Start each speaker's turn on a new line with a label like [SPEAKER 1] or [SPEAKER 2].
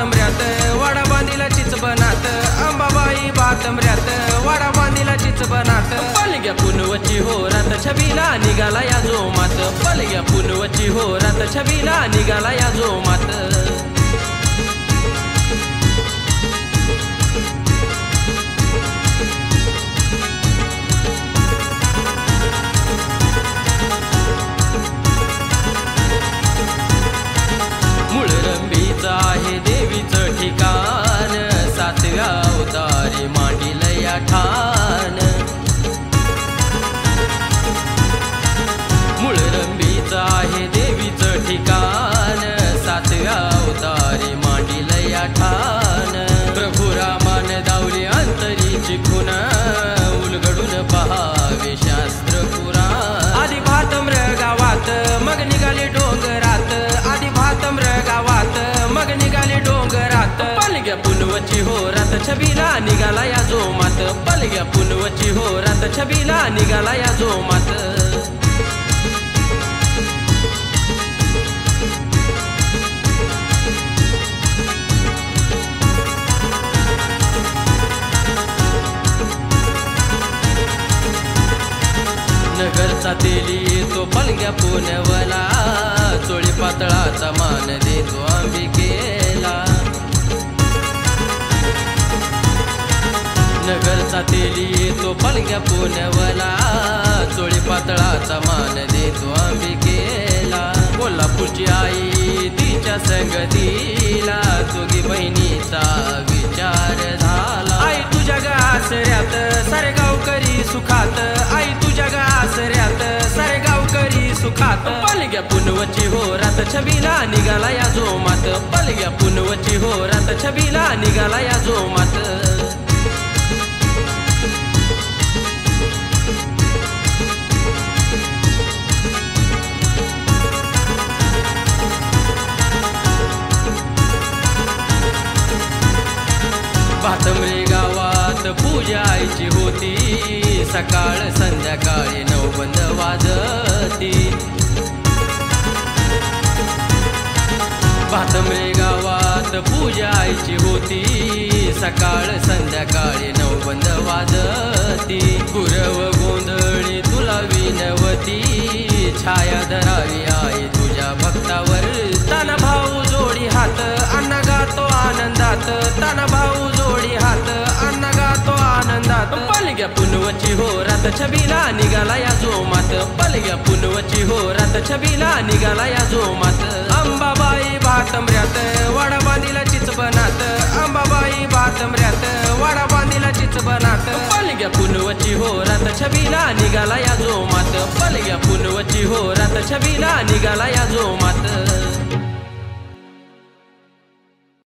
[SPEAKER 1] भातंब्र्यात वाडा बांधिला चिचबनात अंबाबाई भातंब्र्यात वाडा बांधिला चिचबनात पलग्या पुनवची होरात छबीला निघाला या जोमात पलग्या पुनवची होरात छबीला निघाला या जोमात आहे देवीचं ठिकाण सातव्या अवतारी मांडील या ठाण मुळरंबीचं आहे देवीचं ठिकाण सातव्या अवतारी मांडील या ठाण प्रभू रामान दावली अंतरीची खुण उलगडून पहावे शास्त्र पुराण आधी भातंब्र गावात मग निघाले डोंगरात आधी भातंब्र गावात मग निघाले डोंगरात पलग्या पुनवची होरात छबीला निघाला या जोमात पलग्या पुनवची होरात छबीला निघाला या जोमात नगरचा तेली तो पलग्या पुनवला चोळी पातळाचा मान देतो अंबिकेला नगरचा तेली तो पलग्या पुनवला चोळी पातळाचा मान देतो अंबिकेला कोल्हापूरची आई तिच्या संगतीला दोघी बहिणीचा विचार झाला आई तुझ्या गासऱ्यात सारे गावकरी सुखात आई तुझ्या गासऱ्यात सारे गावकरी सुखात पलग्या पुनवची होरात छबीला निघाला या जोमात पलग्या पुनवची होरात छबीला निघाला या जोमात भातंब्रे गावात पूजा आईची होती सकाळ संध्याकाळी नवबंद वाजती भातंब्रे गावात पूजा आईची होती सकाळ संध्याकाळी नवबंद वाजती गुरव गोंधळी तुला विनवती छाया धरावी आई तुझ्या भक्तावर ताना भाऊ जोडी हात अण्णा गातो आनंदात ताना भाऊ जोडी हात अण्णा गातो आनंदात पलग्या पुनवची होरात छबीला निघाला या जोमात पलग्या पुनवची होरात छबीला निघाला या जोमात अंबाबाई भातंब्र्यात वाडा बांधिला चिचबनात अंबाबाई भातंब्र्यात वाडा बांधिला चिचबनात पलग्या पुनवची होरात छबीला निघाला या जोमात पलग्या पुनवची होरात छबीला निघाला या जोमात